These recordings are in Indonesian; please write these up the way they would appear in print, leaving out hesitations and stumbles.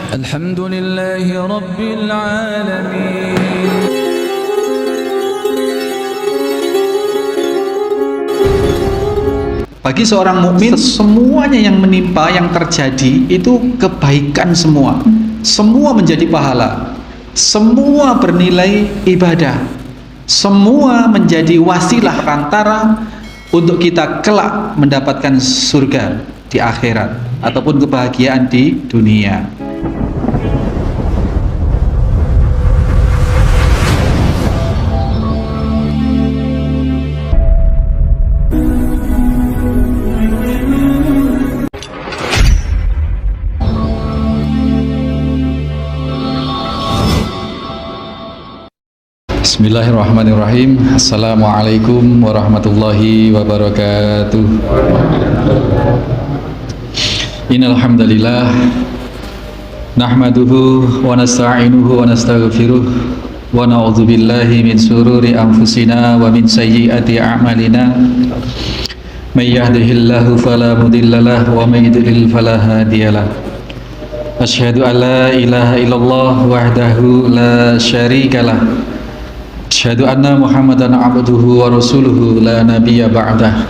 Alhamdulillahi Rabbil Alamin. Bagi seorang mukmin, semuanya yang menimpa, yang terjadi itu kebaikan semua. Semua menjadi pahala. Semua bernilai ibadah. Semua menjadi wasilah perantara untuk kita kelak mendapatkan surga di akhirat ataupun kebahagiaan di dunia. Bismillahirrahmanirrahim. Assalamualaikum warahmatullahi wabarakatuh. Innal hamdalillah nahmaduhu wa nasta'inuhu wa nastaghfiruh wa na'udzu billahi min shururi anfusina wa min sayyiati a'malina. May yahdihillahu fala mudhillalah wa may yudlil fala hadiyalah. Asyhadu an la ilaha illallah wahdahu la syarikalah. Asyhadu anna Muhammadan abduhu wa rasuluhu la nabiyya ba'dah.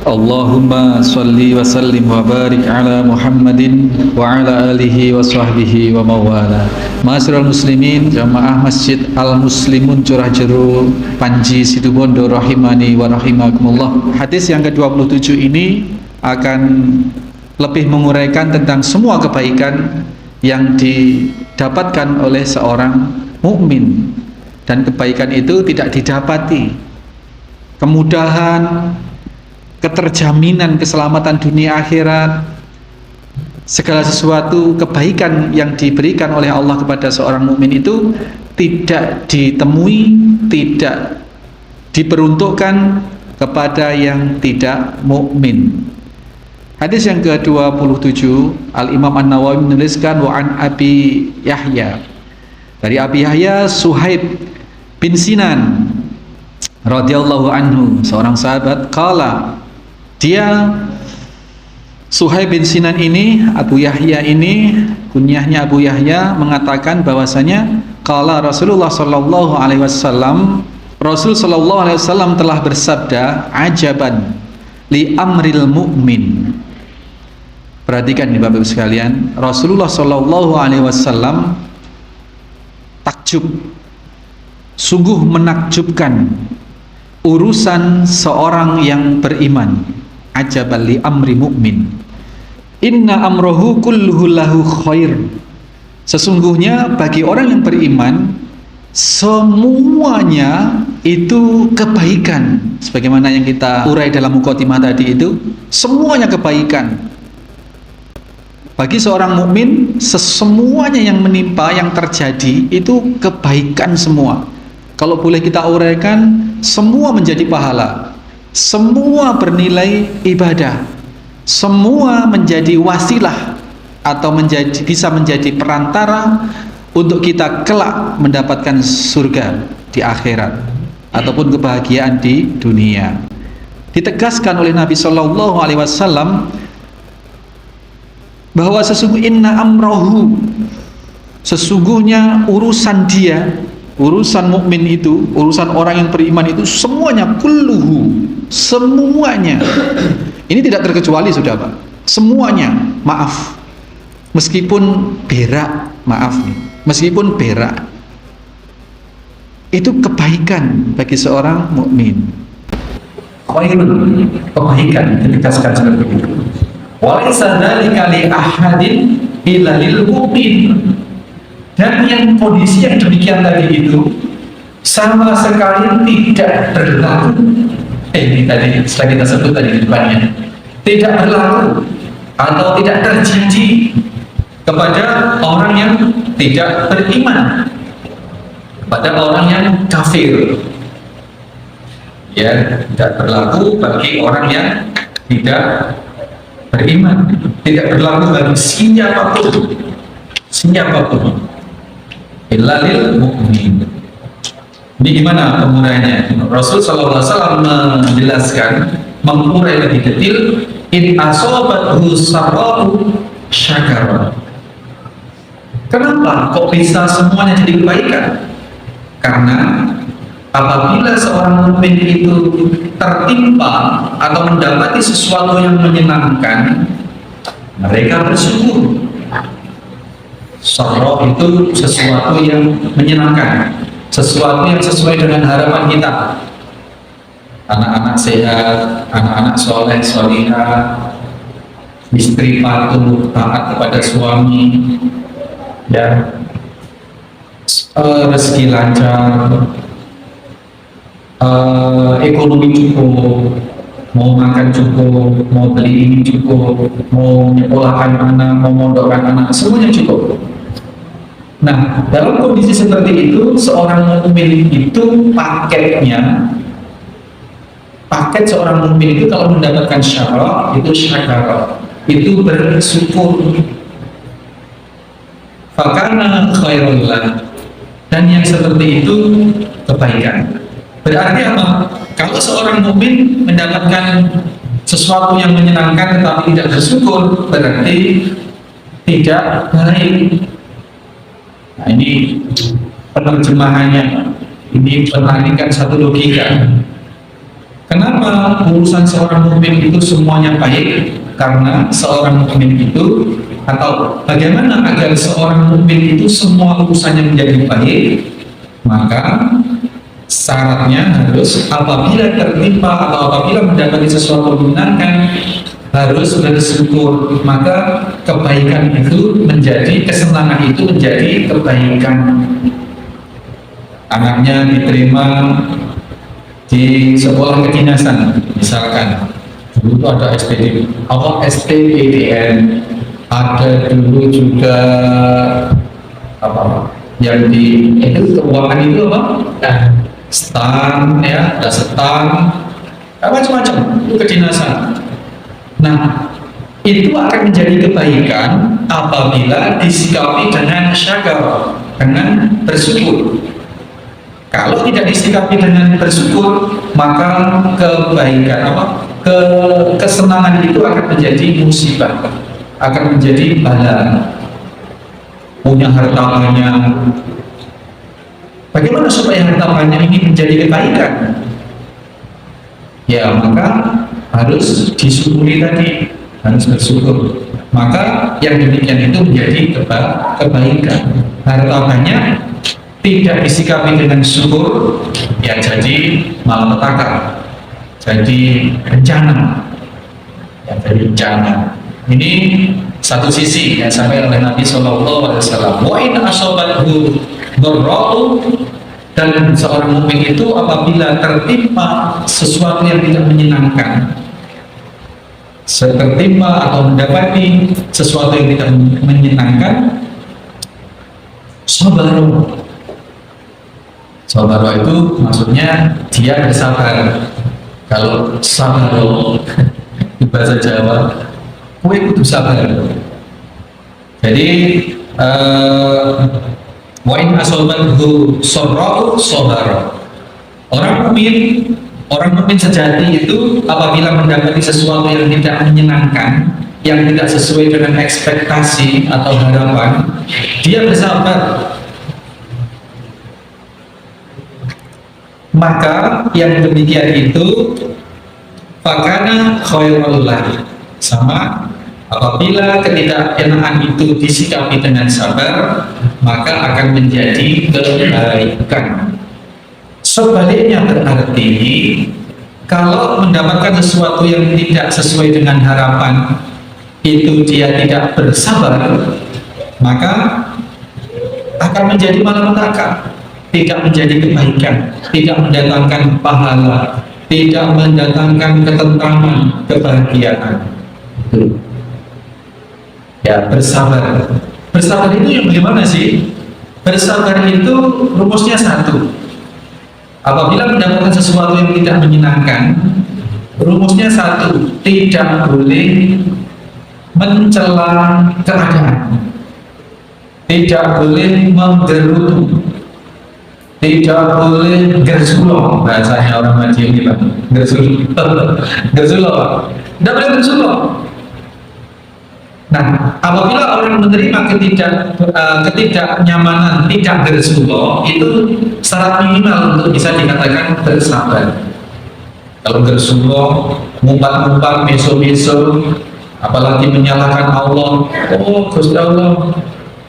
Allahumma salli wa sallim wa barik ala Muhammadin wa ala alihi wa sahbihi wa mawala. Ma'asyiral muslimin, jamaah Masjid Al-Muslimun Curah Jero Panji Situbondo rahimani wa rahimakumullah. Hadis yang ke-27 ini akan lebih menguraikan tentang semua kebaikan yang didapatkan oleh seorang mukmin. Dan kebaikan itu tidak didapati. Kemudahan, keterjaminan keselamatan dunia akhirat, segala sesuatu kebaikan yang diberikan oleh Allah kepada seorang mukmin itu tidak ditemui, tidak diperuntukkan kepada yang tidak mukmin. Hadis yang ke-27, Al-Imam An-Nawawi menuliskan wa an Abi Yahya. Dari Abi Yahya Suhaib bin Sinan radhiyallahu anhu, seorang sahabat, qala, dia Suhaib bin Sinan ini, Abu Yahya ini, kunyahnya Abu Yahya, mengatakan bahwasanya qala Rasulullah sallallahu alaihi wasallam, Rasul sallallahu alaihi wasallam telah bersabda, ajaban li amril mu'min. Perhatikan nih Bapak Ibu sekalian, Rasulullah sallallahu alaihi wasallam takjub, sungguh menakjubkan urusan seorang yang beriman. Ajabal li amri mu'min, inna amrohu kulluhu lahu khair. Sesungguhnya bagi orang yang beriman semuanya itu kebaikan. Sebagaimana yang kita urai dalam muqaddimah tadi itu, semuanya kebaikan. Bagi seorang mukmin, semuanya yang menimpa, yang terjadi itu kebaikan semua. Kalau boleh kita uraikan, semua menjadi pahala, semua bernilai ibadah, semua menjadi wasilah atau bisa menjadi perantara untuk kita kelak mendapatkan surga di akhirat ataupun kebahagiaan di dunia. Ditegaskan oleh Nabi Shallallahu Alaihi Wasallam bahwa sesungguhnya amrohu, sesungguhnya urusan dia, urusan mukmin itu, urusan orang yang beriman itu semuanya kulluhu, semuanya. Ini tidak terkecuali sudah Pak. Semuanya, maaf. Meskipun berak, maaf nih. Meskipun berak, itu kebaikan bagi seorang mukmin. Khairun, kebaikan, ditegaskan seperti itu. Walaysa dzalika li ahadin illa lil mu'min. Dan yang kondisi yang demikian tadi itu sama sekali tidak berlaku. Ini tadi setelah kita sebut tadi di depannya, tidak berlaku atau tidak terjanji kepada orang yang tidak beriman, kepada orang yang kafir. Ya, tidak berlaku bagi orang yang tidak beriman, tidak berlaku bagi siapapun. Illalil mu'min. Ini gimana penguraiannya? Rasul sallallahu alaihi wasallam menjelaskan, mengurai lebih detail, in asobathu sarra'u syakara. Kenapa kok bisa semuanya jadi kebaikan? Karena apabila seorang mukmin itu tertimpa atau mendapati sesuatu yang menyenangkan, mereka bersyukur. Sarra itu sesuatu yang menyenangkan, sesuatu yang sesuai dengan harapan kita. Anak-anak sehat, anak-anak soleh, solihah, istri patuh, taat kepada suami, ya, rezeki lancar, ekonomi cukup, mau makan cukup, mau beli ini cukup, mau nyekolahkan anak, mau mondokkan anak, semuanya cukup. Nah, dalam kondisi seperti itu, seorang mukmin itu paket seorang mukmin itu kalau mendapatkan syarah itu syakara, itu bersyukur. Fakana khairul lah, dan yang seperti itu kebaikan. Berarti apa? Kalau seorang mukmin mendapatkan sesuatu yang menyenangkan tetapi tidak bersyukur, berarti tidak baik. Nah, ini penerjemahannya, ini penarikan satu logika. Kenapa urusan seorang mukmin itu semuanya baik? Karena seorang mukmin itu, atau bagaimana agar seorang mukmin itu semua urusannya menjadi baik? Maka syaratnya harus apabila tertimpa atau apabila mendapati sesuatu menyenangkan harus bersyukur, maka kebaikan itu menjadi, kesenangan itu menjadi kebaikan. Anaknya diterima di sekolah kedinasan, misalkan dulu itu ada STPDN, ada dulu juga apa yang di itu keuangan itu apa? Stan, ya, ada stan, macam-macam itu kedinasan. Nah, itu akan menjadi kebaikan apabila disikapi dengan syakar, dengan bersyukur. Kalau tidak disikapi dengan bersyukur, maka kebaikan kesenangan itu akan menjadi musibah, akan menjadi bala. Punya harta banyak, bagaimana supaya harta banyak ini menjadi kebaikan? Ya, maka harus disyukuri tadi, harus bersyukur. Maka yang demikian itu menjadi kebaikan. Harta banyak tidak disikapi dengan syukur, ya jadi malapetaka, jadi bencana, ya jadi bencana. Ini satu sisi yang sampai oleh Nabi SAW. Wa in asobathu dharra'u, dan seorang mukmin itu apabila tertimpa sesuatu yang tidak menyenangkan, tertimpa atau mendapati sesuatu yang tidak menyenangkan, sabaru. Sabaru itu maksudnya dia bersabar. Kalau sabaru di bahasa Jawa, kue kudu sabar. Jadi wa in asobathu sarra'u sabara. Orang mukmin sejati itu apabila mendapati sesuatu yang tidak menyenangkan, yang tidak sesuai dengan ekspektasi atau harapan, dia bersabar. Maka yang demikian itu fakana khairul lah, sama apabila ketidakenaan itu disikapi dengan sabar, maka akan menjadi kebaikan. Sebaliknya berarti kalau mendapatkan sesuatu yang tidak sesuai dengan harapan, itu dia tidak bersabar, maka akan menjadi malapetaka, tidak menjadi kebaikan, tidak mendatangkan pahala, tidak mendatangkan ketentraman, kebahagiaan. Ya, bersabar. Bersabar itu yang bagaimana sih? Bersabar itu rumusnya satu. Apabila mendapatkan sesuatu yang tidak menyenangkan, rumusnya satu, tidak boleh mencela keadaan, tidak boleh menggerutu, tidak boleh gersuloh, bahasanya orang Madiun kita, gersuloh, tidak boleh gersuloh. Nah, apabila orang menerima ketidaknyamanan, tidak bersyukur, itu syarat minimal untuk bisa dikatakan bersabar. Kalau bersyukur, ngumpat-ngumpat, meso-meso, apalagi menyalahkan Allah, oh Gusti Allah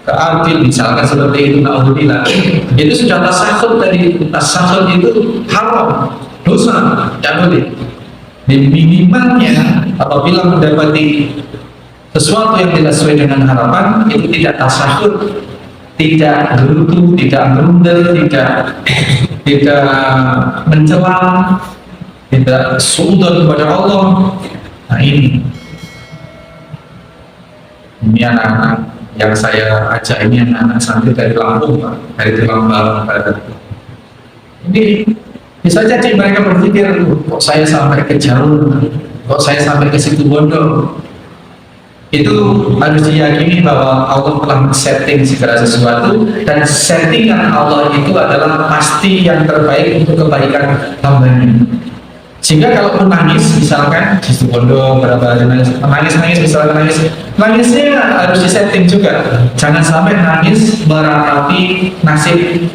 keadil, misalkan seperti itu, naudzubillah, itu sudah tasahud. Dari tasahud itu haram, dosa, tidak boleh. Dan minimalnya apabila mendapati sesuatu yang tidak sesuai dengan harapan, itu tidak tasahud, tidak gerutu, tidak berundel, tidak mencela, tidak suudzon kepada Allah. Nah ini anak-anak yang saya ajak ini, anak-anak santri dari Lampung, Pak, dari Tulang Barat. Ini bisa jadi mereka berpikir, kok saya sampai ke Jawa, kok saya sampai ke situ Bondo. Itu harus diyakini bahwa Allah telah setting segala sesuatu, dan settingan Allah itu adalah pasti yang terbaik untuk kebaikan hambanya. Sehingga kalau pun nangis, misalkan di Situbondo berapa hari nangis, misalkan nangisnya harus disetting juga. Jangan sampai nangis meratapi nasib,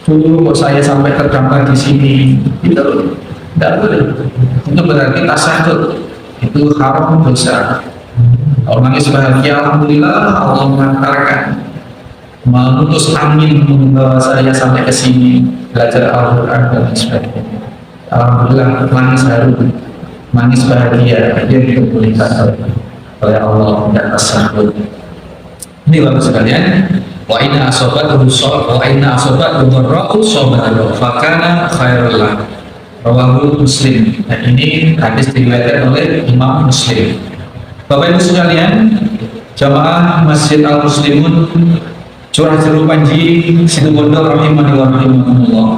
dulu kok saya sampai terdampar di sini. Itu tidak boleh. Itu berarti tasahud, itu haram, dosa. Kalau nangis bahagia, alhamdulillah Allah mengantarkan, mengutus angin membawa saya sampai ke sini belajar Al-Quran dan sebagainya. Alhamdulillah, nangis haru, nangis bahagia, yang diperbolehkan oleh Allah dan tasahud. Ini bagus sekalian. Wa inna asobatuhu dharra'u sabara fakana khairul lah. Rawahu Muslim. Dan ini hadis diriwayatkan oleh Imam Muslim. Bapak Ibu sekalian, jamaah Masjid Al-Muslimun Curah Jeruk Panji Situbondo rahimani wa rahimakumullah.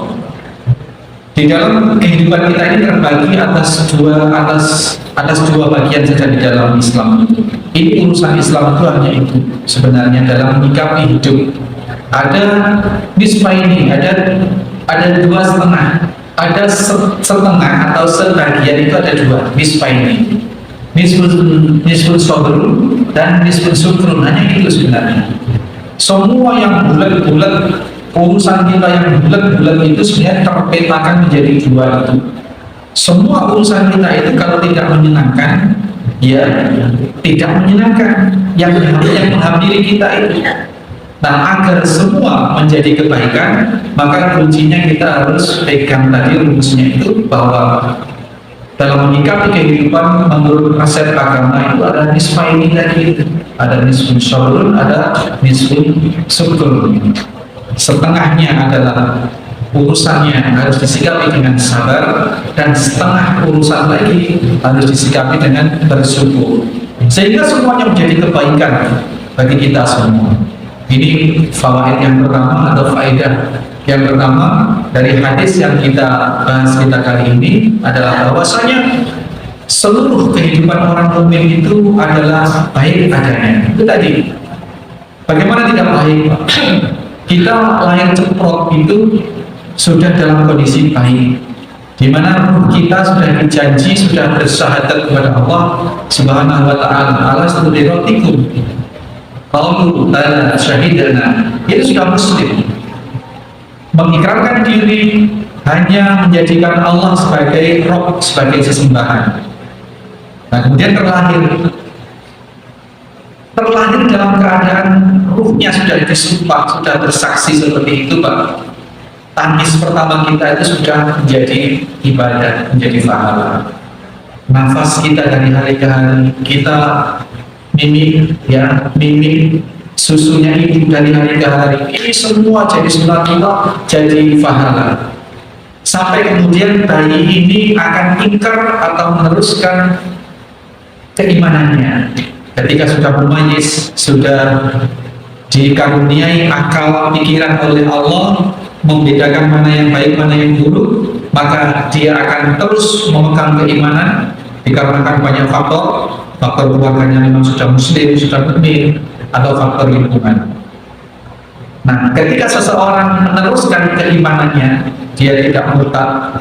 Di dalam kehidupan kita ini terbagi atas dua bagian saja di dalam Islam. Ini urusan Islam itu hanya itu sebenarnya dalam menyikapi hidup. Ada nisfaini, ada dua setengah, ada setengah atau sebagian, itu ada dua nisfaini. Nisfun sabrun dan nisfun syukrun, hanya itu sebenarnya. Semua yang bulat-bulat, urusan kita yang bulat-bulat itu sebenarnya terpetakan menjadi dua itu. Semua urusan kita itu kalau tidak menyenangkan, ya tidak menyenangkan, yang menghampiri kita itu. Nah, agar semua menjadi kebaikan, maka kuncinya kita harus pegang tadi rumusnya itu, bahwa dalam menyikapi kehidupan menurut konsep agama itu ada nisfaini tadi, ada nisfun syurun, ada nisfun syukrun. Setengahnya adalah urusannya harus disikapi dengan sabar, dan setengah urusan lagi harus disikapi dengan bersyukur, sehingga semuanya menjadi kebaikan bagi kita semua. Ini fawaid yang pertama atau faedah yang pertama dari hadis yang kita bahas kita kali ini adalah bahwasanya seluruh kehidupan orang mukmin itu adalah baik adanya. Itu tadi. Bagaimana tidak baik, Pak? Kita lahir ceprot itu sudah dalam kondisi baik, di mana kita sudah dijanji, sudah bersyahadat kepada Allah Subhanahu wa taala, ala studirotikum. Qalu lana syahidana, itu sudah muslim, mengikrarkan diri hanya menjadikan Allah sebagai Rabb, sebagai sesembahan. Nah, kemudian terlahir dalam keadaan ruhnya sudah disumpah, sudah bersaksi seperti itu, Pak. Tangis pertama kita itu sudah menjadi ibadah, menjadi pahala. Nafas kita dari hari ke hari, kita mimik susunya ibu dari hari ke hari, ini semua jadi sunatullah, jadi pahala. Sampai kemudian bayi ini akan ingkar atau meneruskan keimanannya. Ketika sudah mumayyiz, sudah dikaruniai akal pikiran oleh Allah, membedakan mana yang baik, mana yang buruk, maka dia akan terus memegang keimanan dikarenakan banyak faktor keluarganya memang sudah muslim, sudah mukmin, atau faktor lingkungan. Nah, ketika seseorang meneruskan keimanannya, dia tidak murtad.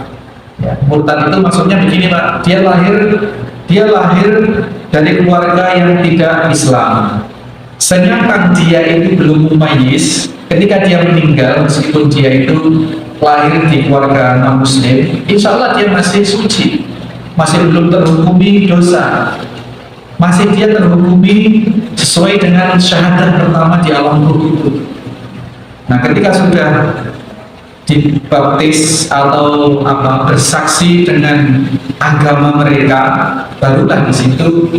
Ya, murtad itu maksudnya begini, Pak. Dia dia lahir dari keluarga yang tidak Islam, sedangkan dia itu belum mumayyiz, ketika dia meninggal meskipun dia itu lahir di keluarga non muslim, insya Allah dia masih suci, masih belum terhukumi dosa, masih dia terhukumi sesuai dengan syahadat pertama di alam ruh itu. Nah, ketika sudah dibaptis atau bersaksi dengan agama mereka, barulah di situ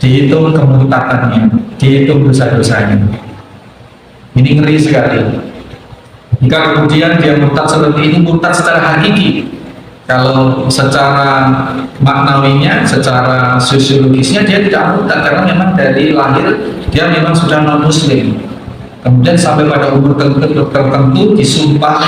dihitung kemurtadannya, dihitung dosa-dosanya. Ini ngeri sekali. Jika kemudian dia murtad seperti itu, murtad secara hakiki. Kalau secara maknawinya, secara sosiologisnya dia tidak murtad karena memang dari lahir dia memang sudah non muslim. Kemudian sampai pada umur tertentu disumpah,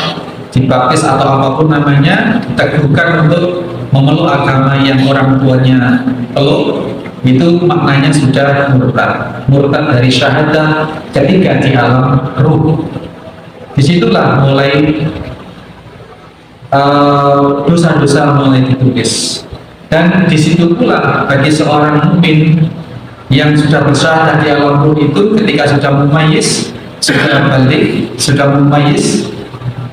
dibaptis atau apapun namanya, diteguhkan untuk memeluk agama yang orang tuanya peluk, itu maknanya sudah murtad dari syahadah ketiga di alam ruh. Disitulah mulai dosa-dosa mulai ditulis, dan disitu pula bagi seorang mukmin yang sudah bersyahadah di alam ruh itu, ketika sudah mumayyiz, sudah balik, sudah mumayyiz,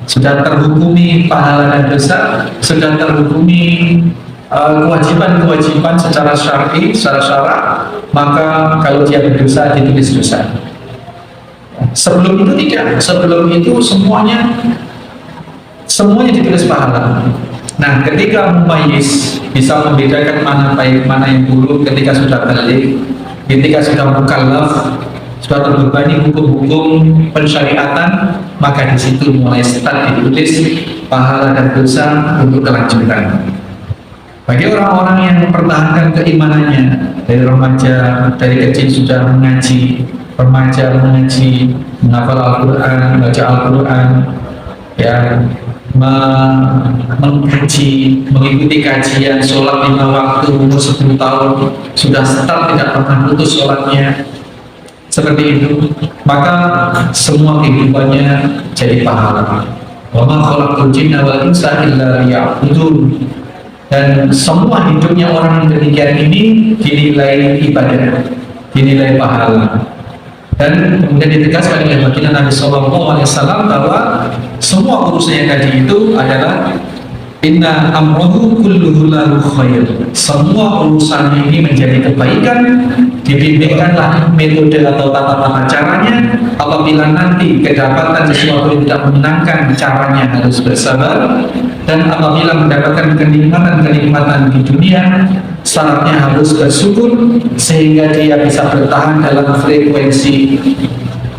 sudah terhukumi pahala dan dosa, sudah terhukumi kewajiban-kewajiban secara syar'i, secara syarak, maka kalau dia berdosa ditulis dosa. Sebelum itu tidak, sebelum itu semuanya ditulis pahala. Nah, ketika mumayyiz bisa membedakan mana baik mana yang buruk, ketika sudah balik, ketika sudah mukallaf, sudah terbebani hukum-hukum pensyariatan, maka di situ mulai start ditulis pahala dan dosa untuk kelanjutan. Bagi orang-orang yang mempertahankan keimanannya dari remaja, dari kecil sudah mengaji, remaja mengaji, menghafal Al-Quran, baca Al-Quran, ya, mengkaji, mengikuti kajian, sholat 5 waktu, umur 10 tahun, sudah start tidak pernah putus sholatnya, seperti itu, maka semua kehidupannya jadi pahala. Wa ma khalaqtul jinna wal insa illa liya'budun. Dan semua hidupnya orang yang demikian ini dinilai ibadah, dinilai pahala. Dan kemudian ditegaskan oleh baginda Nabi Sallallahu Alaihi Wasallam bahwa semua urusan yang tadi itu adalah inna amrohu kulluhu lahu khair. Semua urusan ini menjadi kebaikan, dibimbingkanlah metode atau tata caranya. Apabila nanti kedapatan sesuatu yang tidak menyenangkan, caranya harus bersabar. Dan apabila mendapatkan kenikmatan di dunia, syaratnya harus bersyukur sehingga dia bisa bertahan dalam frekuensi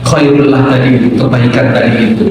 khairullah tadi, kebaikan tadi itu.